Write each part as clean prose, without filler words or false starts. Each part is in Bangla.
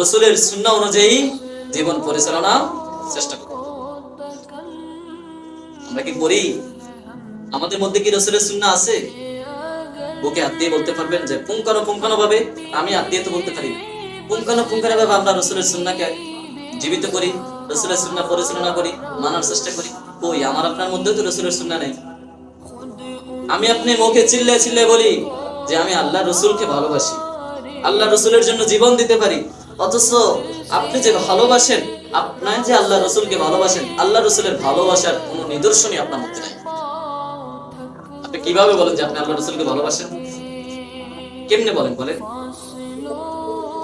রাসূলের সুন্নাহ অনুযায়ী জীবন পরিচালনা চেষ্টা করব। আমরা কি করি? আমাদের মধ্যে কি রাসূলের সুন্নাহ আছে? বুকে হাত দিয়ে বলতে পারবেন যে পুঙ্খানুপুঙ্খানু ভাবে আমি হাত দিয়ে তো বলতে পারি না। পুঙ্খানুপুঙ্খানু ভাবে আমরা রাসূলের সুন্নাহকে জীবিত করি, রাসূলের সুন্নাহ পরিচালনা করি, মানার চেষ্টা করি। কই, আমার আপনার মধ্যে তো রাসূলের সুন্নাহ নেই। আমি আপনি মুখে চিল্লায় চিল্লায় বলি যে আমি আল্লাহ রাসূলকে ভালোবাসি, আল্লাহ রাসূলের জন্য জীবন দিতে পারি, অথচ আপনি যে ভালোবাসেন, আপনি যে আল্লাহ রাসূলকে ভালোবাসেন, আল্লাহ রাসূলের ভালোবাসার কোনো নিদর্শনই আপনার মধ্যে নাই। আপনি কিভাবে বলেন যে আপনি আল্লাহ রাসূলকে ভালোবাসেন? কেমনে বলেন?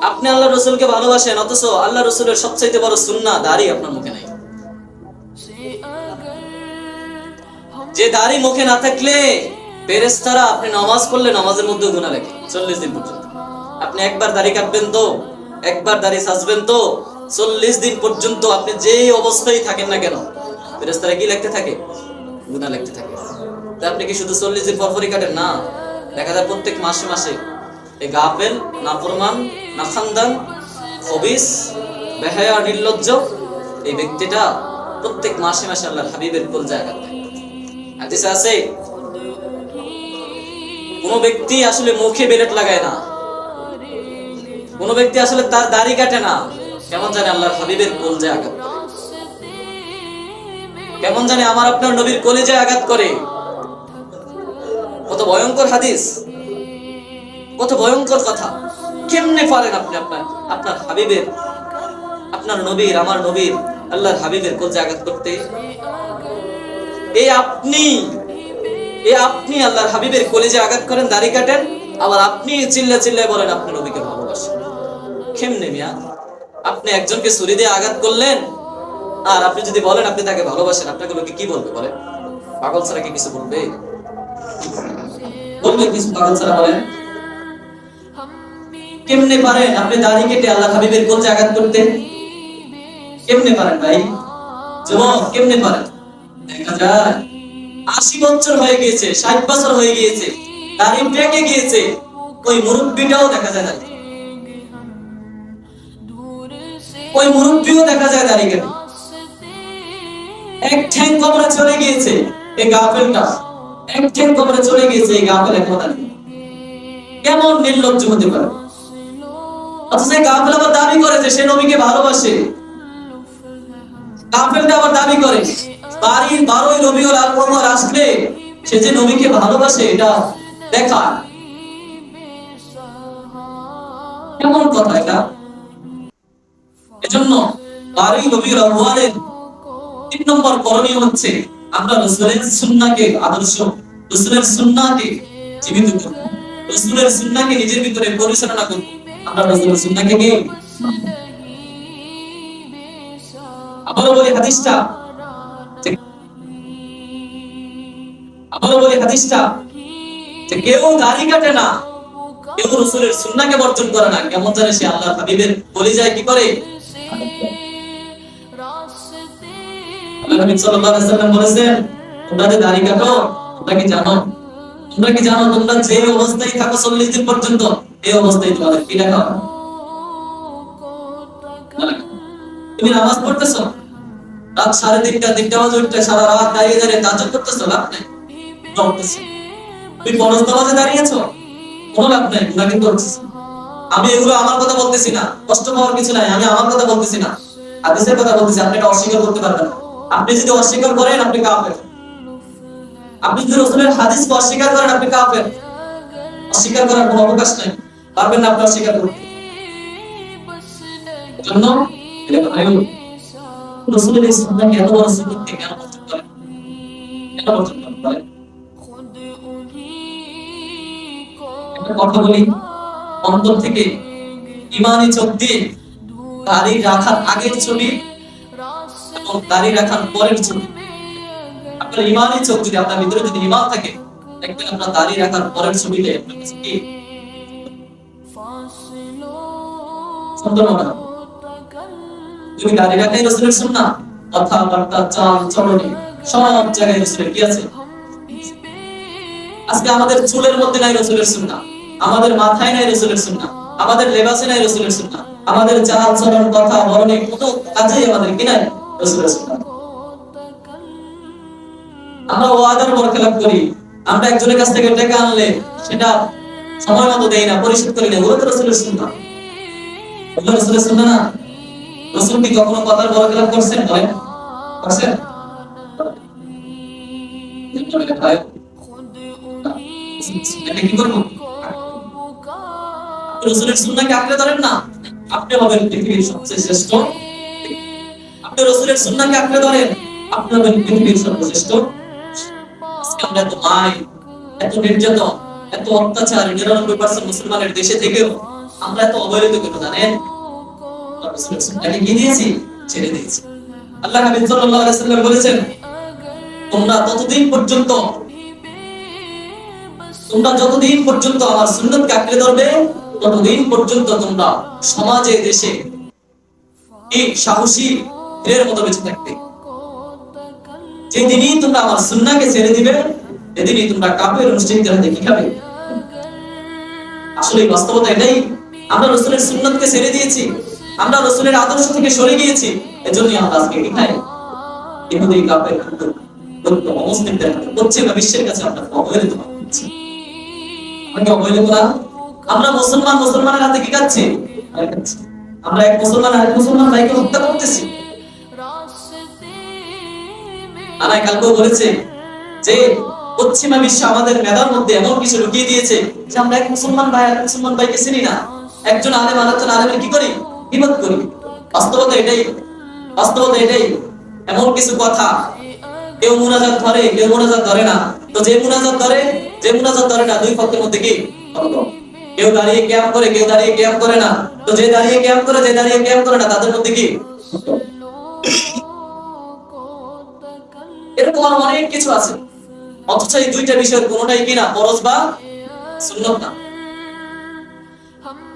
আপনি আল্লাহ রাসূলকে ভালোবাসেন, অথচ আল্লাহ রাসূলের সবচাইতে বড় সুন্নাহ দাড়ি আপনার মুখে নাই। যে দাড়ি মুখে না থাকলে ফেরেশতারা আপনি নামাজ পড়লে নামাজের মধ্যে গুনাহ লেখে 40 দিন পর্যন্ত। আপনি একবার দাড়ি কাটবেন তো, একবার দাড়ি সাজবেন তো, 40 দিন পর্যন্ত আপনি যে অবস্থায় থাকেন না কেন, ফেরেশতারা কি লিখতে থাকে? গুনাহ লিখতে থাকে। তা আপনি কি শুধু 40 দিন পর পরই কাটেন? না, দেখা যায় প্রত্যেক মাসে মাসে এই গাফেল, নাফরমান, নাখানদান, খবিস, বেহায়া, নির্লজ্জ এই ব্যক্তিটা প্রত্যেক মাসে মাসে আল্লাহর হাবিবের কলজায় আঘাত দেয়। হাদিসে আছে কোন ব্যক্তি আসলে মুখে বেলেট লাগায় না, কোন ব্যক্তি আসলে তার দাড়ি কাটে না, কেমন জানে আল্লাহর হাবিবের কলজায় আঘাত করে, কেমন জানে আমার আপনার নবীর কলিজায় আঘাত করে। কত ভয়ঙ্কর হাদিস, কত ভয়ঙ্কর কথা। কেমনে পারেন আপনি আপনার হাবিবের, আপনার নবীর, আমার নবীর, আল্লাহর হাবিবের কলজায় আঘাত করতে? আপনি আল্লাহর হাবিবের কলিজায় আঘাত করেন, দাড়ি কাটেন, আবার আপনি চিল্লায় চিল্লায় বলেন আপনি নবীকে ভালোবাসেন। কেমনে মিয়া? আপনি একজনকে ছুরি দিয়ে আঘাত করলেন, আর আপনি যদি বলেন আপনি তাকে ভালোবাসেন, আপনাকে লোকে কি বলবে? বলেন, পাগল ছাড়া কি কিছু বলবে? বলবে কিছু? পাগল ছাড়া বলেন? কেমনে পারেন আপনি দাড়ি কেটে আল্লাহর হাবিবের কলজায় আঘাত করতে? কেমনে পারেন ভাই? যুবক, কেমনে পারেন? দেখা যায় 80 বছর হয়ে গিয়েছে, 60 বছর হয়ে গিয়েছে, দাড়ি পেকে গিয়েছে, ওই মুরব্বিটাও দেখা যায় না, ওই মুরব্বিও দেখা যায় দাড়ি কেটে। এক ঠ্যাং কবরে চলে গিয়েছে এই গাফেলটা, এক ঠ্যাং কবরে চলে গিয়েছে এই গাফেল। এখন কেমন নির্লজ্জ হতে পারে? অথচ এই গাফেল আবার দাবি করে যে সে নবীকে ভালোবাসে। গাফেলটা আবার দাবি করে বাড়ির 12ই রবিউল আউয়াল আসলে সে যে নবীকে ভালোবাসে, এটা দেখা কেমন কথা এটা? এজন্য 12ই রবিউল আউয়ালের 3 নম্বর করণীয় হচ্ছে আমরা রাসূলের সুন্নাহকে আদর্শ, রাসূলের সুন্নাহকে জীবিত করব, রাসূলের সুন্নাহকে নিজের ভিতরে পরিচালনা করব। আমরা রাসূলের সুন্নাহকে কি আবারও বলি হাদিসটা যে কেউ দাড়ি কাটে না, কেউ রাসূলের সুন্নাহকে বর্জন করে না, কেমন জানে সে আল্লাহর হাবিবের কলিজায় কি করে? আল্লাহর নবী সাল্লাল্লাহু আলাইহি ওয়াসাল্লাম বলেছেন, তোমরা যে দাড়ি কাটো, তোমরা কি জানো তোমরা যে অবস্থায় থাকো 40 দিন পর্যন্ত, এই অবস্থায় তোমাদের কি দেখা হয়? তুমি নামাজ পড়তেছো, রাত 3:30 বাজে উঠতে সারা রাত দাঁড়িয়ে দাঁড়িয়ে তাহাজ্জুদ করতেছো, লাভ নাই, তুমি ফরজ নামাজে দাঁড়িয়েছো, কোনো লাভ নাই, গুনাহ কিন্তু করছিস। আমি এগুলো আমার কথা বলতেছি না, কষ্ট পাওয়ার কিছু নাই, আমি আমার কথা বলতেছি না, হাদিসের কথা বলতেছি। আপনি এটা অস্বীকার করতে পারবেন না। আপনি যদি অস্বীকার করেন আপনি কাফের, আপনি যদি রাসূলের হাদিসকে অস্বীকার করেন আপনি কাফের। অস্বীকার করার কোনো অবকাশ নাই, পারবেন না আপনি অস্বীকার করতে। এজন্য এটা কথা হলো রাসূলের এই সুন্নাহকে এত বড় সুন্নাহকে কেন বর্জন করেন? একটা কথা বলি অন্তর থেকে, ঈমানি চোখ দিয়ে দাড়ি রাখার আগের ছবি এবং দাড়ি রাখার পরের ছবি, আপনার ঈমানি চোখ যদি, আপনার ভিতরে যদি ঈমান থাকে, দেখবেন আপনার দাড়ি রাখার পরের ছবিতে আপনার কাছে কি সুন্দর হবে। তুমি দাড়ি রাখাই রাসূলের সুন্নাহ, কথাবার্তা, চাল চলনে সব জায়গায় রাসূলের কি আছে? আজকে আমাদের চুলের মধ্যে নাই রাসূলের সুন্নাহ, আমাদের মাথায় নাই রাসূলের সুন্নাহ, আমাদের লেবাসে নাই রাসূলের সুন্নাহ, আমাদের চাল চলন কথা বলনে কোনো কাজেই আমাদের কি নাই রাসূলের সুন্নাহ। আমরা ওয়াদার বরখেলাপ করি, আমরা একজনের কাছ থেকে টাকা আনলে সেটা সময় মতো দেই না, পরিশোধ করি না, ওগুলো তো রাসূলের সুন্নাহ। ওগুলো রাসূলের সুন্নাহ না। রাসূল কি কখনো কথার বরখেলাপ করছেন? বলেন করছেন? এটা কি করবো? রাসূলের সুন্নাহকে আঁকড়ে ধরেন না, আপনি হবেন পৃথিবীর সবচেয়ে শ্রেষ্ঠ। আপনি রাসূলের সুন্নাহকে আঁকড়ে ধরেন, আপনি হবেন পৃথিবীর সর্বশ্রেষ্ঠ। আজকে আমরা এত মাই, এত নির্যাতন, এত অত্যাচার 99% মুসলমানের দেশে থেকেও আমরা এত অবহেলিত কেন জানেন? রাসূলের সুন্নাহকে কি দিয়েছি? ছেড়ে দিয়েছি। আল্লাহ নবী সাল্লাল্লাহু আলাইহি ওয়াসাল্লাম বলেছেন, তোমরা যতদিন পর্যন্ত আমার সুন্নাতকে আঁকড়ে ধরবে, ততদিন পর্যন্ত তোমরা সমাজে দেশে এই সাহসী বীরের মতো বেঁচে থাকবে। যেদিনই তোমরা আমার সুন্নাহকে ছেড়ে দিবে, সেদিনই তোমরা কাফের মুশরিকদের হাতে কি খাবে? আসলে বাস্তবতা এটাই। আমরা রাসূলের সুন্নাতকে ছেড়ে দিয়েছি, আমরা রাসূলের আদর্শ থেকে সরে গিয়েছি, এজন্যই আমরা আজকে কি খাই? ইহুদি কাফের মুসলিমদের হাতে, পশ্চিমা বিশ্বের কাছে আমরা অবহেলিত হচ্ছি। আমরা অবহেলিত না, আমরা মুসলমানের হাতে কি খাচ্ছি? আমরা এক মুসলমান আরেক মুসলমান ভাইকে হত্যা করতেছি। আনাই কালকেও বলেছে যে পশ্চিমা বিশ্ব আমাদের মেধার মধ্যে এমন কিছু লুকিয়ে দিয়েছে যে আমরা এক মুসলমান ভাই আরেক মুসলমান ভাইকে চিনি না। একজন আলেম আরেকজন আলেমের কি করি? গীবত করি। বাস্তবতা এটাই। এমন কিছু কথা, কেউ মুনাজাত ধরে, কেউ মুনাজাত ধরে না। তো যে মুনাজাত ধরে না, দুই পক্ষের মধ্যে কি তর্ক। কেউ দাঁড়িয়ে কিয়াম করে, কেউ দাঁড়িয়ে কিয়াম করে না। তো যে দাঁড়িয়ে কিয়াম করে, যে দাঁড়িয়ে কিয়াম করে না, তাদের মধ্যে কি এরকম আরো অনেক কিছু আছে। অথচ এই দুইটা বিষয়ের কোনোটাই কি না ফরজ বা সুন্নাত না,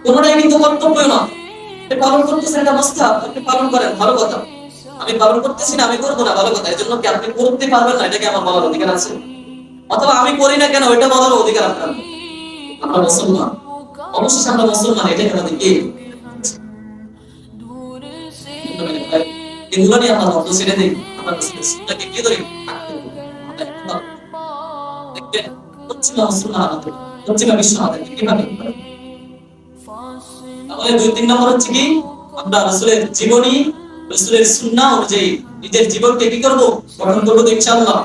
কোনোটাই কিন্তু কর্তব্য না। আপনি পালন করতেছেন, এটা মুস্তাহাব, আপনি পালন করেন, ভালো কথা। আমি পালন করতেছি না, আমি করবো না, ভালো কথা। এজন্য কি আপনি করতে পারবেন না, এটা কি আমার বলার অধিকার আছে? অথবা আমি করি না কেন, এটা বলার অধিকার আপনার। আমরা মুসলমান, অবশ্যই আমরা মুসলমান, এটাই আমাদের কি। এগুলো নিয়ে আমরা ধর্ম ছেড়ে দিই, আমরা সুন্নাহকে কি ধরি? দেখবেন পশ্চিমা মুসলমান আমাদের, পশ্চিমা বিশ্ব আমাদের কিভাবে। তাহলে 2-3 নম্বর হচ্ছে কি, আমরা রাসূলের জীবনী, রাসূলের সুন্নাহ অনুযায়ী নিজের জীবনকে কি করব? গঠন করব ইনশাআল্লাহ।